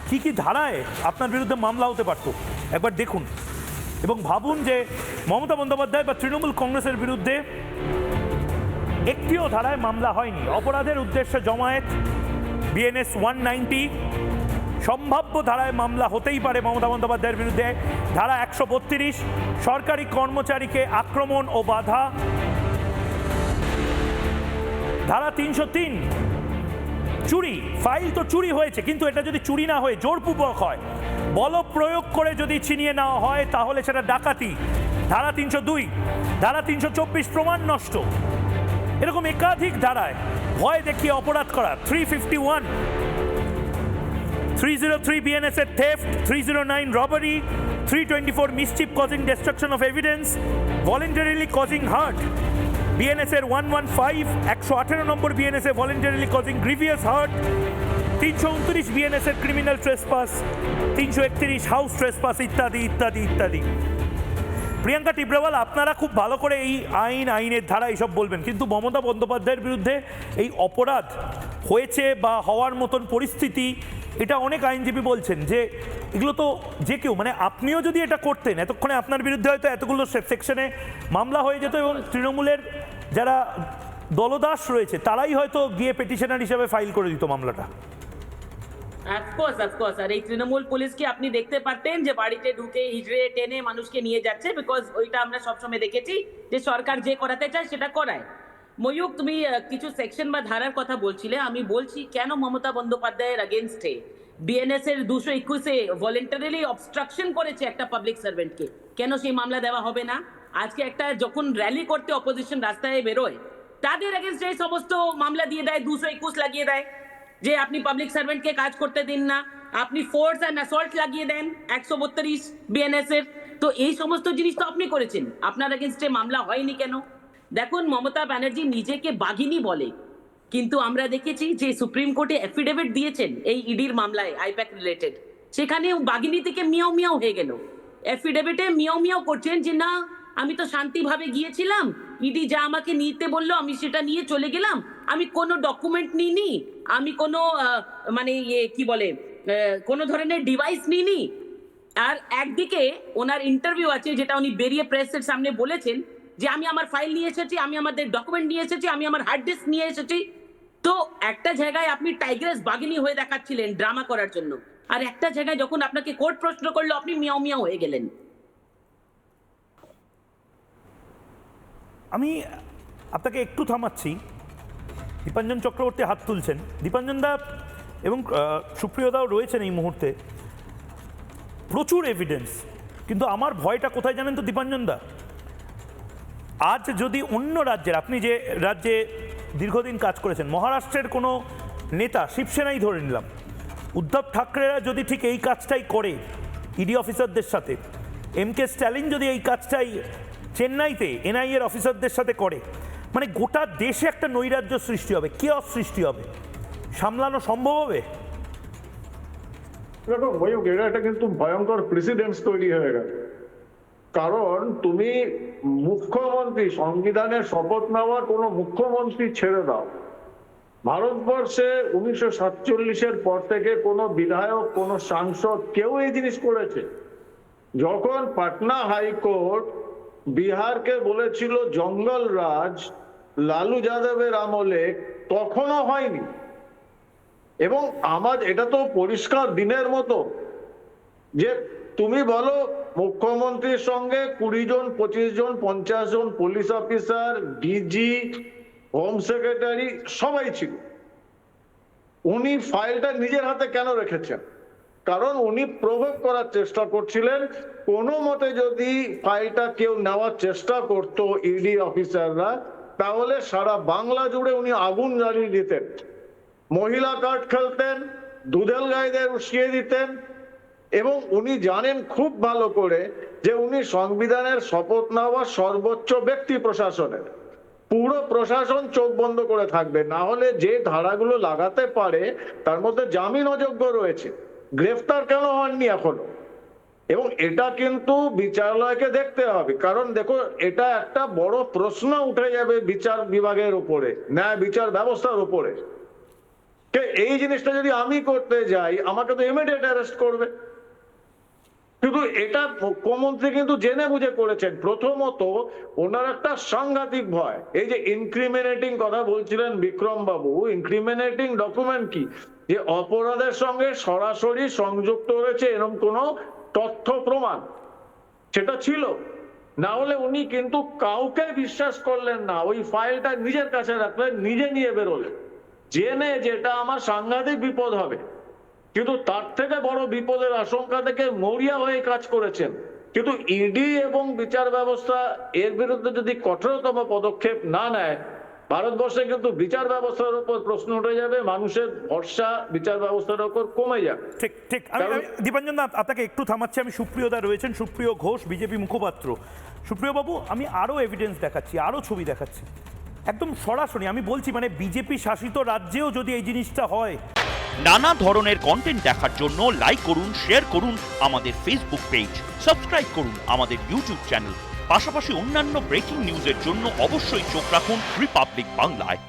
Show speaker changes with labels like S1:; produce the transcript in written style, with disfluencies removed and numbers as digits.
S1: কি কি ধারায় আপনার বিরুদ্ধে মামলা হতে পারত একবার দেখুন এবং ভাবুন যে মমতা বন্দ্যোপাধ্যায় বা তৃণমূল কংগ্রেসের বিরুদ্ধে একটিও ধারায় মামলা হয়নি। অপরাধের উদ্দেশ্যে জমায়েত, বিএনএস 190, সম্ভাব্য ধারায় মামলা হতেই পারে মমতা বন্দ্যোপাধ্যায়ের বিরুদ্ধে ধারা 132, সরকারি কর্মচারীকে আক্রমণ ও বাধা, ধারা 303, চুরি। ফাইল তো চুরি হয়েছে, কিন্তু এটা যদি চুরি না হয়ে জোরপূর্বক হয়, বল প্রয়োগ করে যদি ছিনিয়ে নেওয়া হয় তাহলে সেটা ডাকাতি, ধারা 302, ধারা 324 প্রমাণ নষ্ট। এরকম একাধিক ধারায় ভয় দেখিয়ে অপরাধ করা, 351, 303 বিএনএস এর theft, 309 robbery, 324 mischief causing destruction of evidence, voluntarily causing hurt, BNS এর 115, 118 নম্বর বিএনএস এ voluntarily causing grievous hurt, 329 BNS এর ক্রিমিনাল ট্রেসপাস, 331 হাউস ট্রেসপাস, ইত্যাদি ইত্যাদি ইত্যাদি। প্রিয়াঙ্কা টিব্রেওয়াল, আপনারা খুব ভালো করে এই আইনের ধারা এইসব বলবেন, কিন্তু মমতা বন্দ্যোপাধ্যায়ের বিরুদ্ধে এই অপরাধ হয়েছে বা হওয়ার মতন পরিস্থিতি, এটা অনেক আইনজীবী বলছেন যে এগুলো তো যে কেউ, মানে আপনিও যদি এটা করতেন এতক্ষণে আপনার বিরুদ্ধে হয়তো এতগুলো সেকশনে মামলা হয়ে যেত এবং তৃণমূলের যারা দলদাস রয়েছে তারাই হয়তো গিয়ে পেটিশনার হিসেবে ফাইল করে দিত মামলাটা।
S2: অফকোর্স। আর এই তৃণমূল পুলিশকে আপনি দেখতে পারতেন যে বাড়িতে ঢুকে হিজড়ে টেনে মানুষকে নিয়ে যাচ্ছে, বিকজ ওইটা আমরা সবসময় দেখেছি যে সরকার যে করাতে চায় সেটা করায়। ময়ূক, তুমি কিছু সেকশন বা ধারার কথা বলছিলে, আমি বলছি কেন মমতা বন্দ্যোপাধ্যায়ের আগেনস্টে বিএনএস এর 221-এ ভলেন্টারিলি অবস্ট্রাকশন করেছে একটা পাবলিক সার্ভেন্টকে, কেন সেই মামলা দেওয়া হবে না? আজকে একটা যখন র্যালি করতে অপোজিশন রাস্তায় বেরোয়, তাদের আগেনস্টে সমস্ত মামলা দিয়ে দেয়, 221 লাগিয়ে দেয় যে আপনি পাবলিক সার্ভেন্টকে কাজ করতে দিন না, আপনি ফোর্স অ্যান্ড অ্যাসল্ট লাগিয়ে দেন 132 বিএনএস এর। তো এই সমস্ত জিনিস তো আপনি করেছেন, আপনার এগেনস্টে মামলা হয়নি কেন? দেখুন, মমতা ব্যানার্জি নিজেকে বাঘিনী বলে, কিন্তু আমরা দেখেছি যে সুপ্রিম কোর্টে এফিডেভিট দিয়েছেন এই ইডির মামলায় আইপ্যাক রিলেটেড, সেখানে বাঘিনী থেকে মিয়াও মিয়াও হয়ে গেল। এফিডেভিটে মিয়াও মিয়াও করছেন যে না, আমি তো শান্তিভাবে গিয়েছিলাম, ইডি যা আমাকে নিতে বললো আমি সেটা নিয়ে চলে গেলাম, আমি কোনো ডকুমেন্ট নিইনি, আমি কোনো মানে কি বলে কোনো ধরনের ডিভাইস নিইনি। আর একদিকে ওনার ইন্টারভিউ আছে যেটা উনি বেরিয়ে প্রেসের সামনে বলেছেন যে আমি আমার ফাইল নিয়ে এসেছি, আমি আমাদের ডকুমেন্ট নিয়ে এসেছি, আমি আমার হার্ড ডিস্ক নিয়ে এসেছি। তো একটা জায়গায় আপনি টাইগ্রেস বাঘিনী হয়ে দেখাচ্ছিলেন ড্রামা করার জন্য, আর একটা জায়গায় যখন আপনাকে কোর্ট প্রশ্ন করলো আপনি মিয়াও মিয়াও হয়ে গেলেন।
S1: আমি আপনাকে একটু থামাচ্ছি। দীপাঞ্জন চক্রবর্তী হাত তুলছেন, দীপাঞ্জন দা এবং সুপ্রিয়দাও রয়েছেন এই মুহূর্তে। প্রচুর এভিডেন্স, কিন্তু আমার ভয়টা কোথায় জানেন তো দীপাঞ্জন দা? আজ যদি অন্য রাজ্যের, আপনি যে রাজ্যে দীর্ঘদিন কাজ করেছেন, মহারাষ্ট্রের কোনো নেতা, শিবসেনাই ধরে নিলাম, উদ্ধব ঠাকরেরা যদি ঠিক এই কাজটাই করে ইডি অফিসারদের সাথে, এমকে স্ট্যালিন যদি এই কাজটাই চেন্নাইতে এনআইএর অফিসারদের সাথে করে, মানে গোটা দেশে একটা নৈরাজ্য সৃষ্টি হবে, কিয়স সৃষ্টি হবে, সামলানো সম্ভব হবে?
S3: দেখো ময়ূক, এটা কিন্তু ভয়ঙ্কর প্রেসিডেন্টস তৈরি হয়ে গেল। কারণ তুমি মুখ্যমন্ত্রী, সংবিধানের শপথ নেওয়ার কোনো মুখ্যমন্ত্রী ছেড়ে দাও, ভারতবর্ষে 1947-এর পর থেকে কোনো বিধায়ক, কোনো সাংসদ কেউ এই জিনিস করেছে? যখন পাটনা হাইকোর্ট বিহারকে বলেছিল জঙ্গল রাজ লালু যাদবের আমলে, তখনও হয়নি। এবং আমার এটা তো পরিষ্কার দিনের মতো যে তুমি বলো মুখ্যমন্ত্রীর সঙ্গে 20 জন, 25 জন, 50 জন police officer, DG, home secretary সবাই ছিল। উনি ফাইলটা নিজের হাতে কেন রেখেছেন? কারণ উনি প্রভোগ করার চেষ্টা করছিলেন, কোনো মতে যদি ফাইলটা কেউ নেওয়ার চেষ্টা করত ইডি অফিসাররা, তাহলে সারা বাংলা জুড়ে উনি আগুন জ্বালিয়ে দিতেন, মহিলা কার্ড খেলতেন, দুধেল গাইদের উস্কিয়ে দিতেন। এবং উনি জানেন খুব ভালো করে যে উনি সংবিধানের শপথ নেওয়া সর্বোচ্চ ব্যক্তি প্রশাসনের, পুরো প্রশাসন চোখ বন্ধ করে থাকবে, না হলে যে ধারাগুলো লাগাতে পারে তার মধ্যে জামিন অযোগ্য রয়েছে, গ্রেফতার কেন হননি এখনো? এবং এটা কিন্তু বিচারালয়কে দেখতে হবে, কারণ দেখো এটা একটা বড় প্রশ্ন উঠে যাবে বিচার বিভাগের উপরে, ন্যায় বিচার ব্যবস্থার উপরে। এই জিনিসটা যদি আমি করতে যাই আমাকে তো ইমিডিয়েট অ্যারেস্ট করবে। কিন্তু এটা মুখ্যমন্ত্রী কিন্তু জেনে বুঝে করেছেন। প্রথমত ওনার একটা সাংঘাতিক ভয়, এই যে ইনক্রিমিনেটিং কথা বলছিলেন বিক্রম বাবু, ইনক্রিমিনেটিং ডকুমেন্ট কি, যে অপরাধের সঙ্গে সরাসরি সংযুক্ত রয়েছে এরকম কোনো তথ্য প্রমাণ সেটা ছিল না, হলে উনি কিন্তু কাউকে বিশ্বাস করলেন না, ওই ফাইলটা নিজের কাছে রাখলেন, নিজে নিয়ে বেরোলেন, জেনে যেটা আমার সাংঘাতিক বিপদ হবে। কিন্তু তার থেকে বড় বিপদের আশঙ্কা থেকে মরিয়া হয়ে কাজ করেছেন। কিন্তু ইডি এবং বিচার ব্যবস্থা এর বিরুদ্ধে যদি কঠোরতম পদক্ষেপ না নেয়, ভারতবর্ষে কিন্তু বিচার ব্যবস্থার উপর প্রশ্ন উঠে যাবে, মানুষের ভরসা বিচার ব্যবস্থার উপর কমে যাবে।
S1: ঠিক ঠিক আমি দীপাঞ্জন দা আপনাকে একটু থামাচ্ছি, আমি সুপ্রিয় দা রয়েছেন, সুপ্রিয় ঘোষ বিজেপি মুখপাত্র। সুপ্রিয় বাবু, আমি আরো এভিডেন্স দেখাচ্ছি, আরো ছবি দেখাচ্ছি, একদম সরাসরি আমি বলছি, মানে বিজেপি শাসিত রাজ্যেও যদি এই জিনিসটা হয়।
S4: নানা ধরনের কন্টেন্ট দেখার জন্য লাইক করুন, শেয়ার করুন আমাদের ফেসবুক পেজ, সাবস্ক্রাইব করুন আমাদের ইউটিউব চ্যানেল, পাশাপাশি অন্যান্য ব্রেকিং নিউজের জন্য অবশ্যই চোখ রাখুন রিপাবলিক বাংলায়।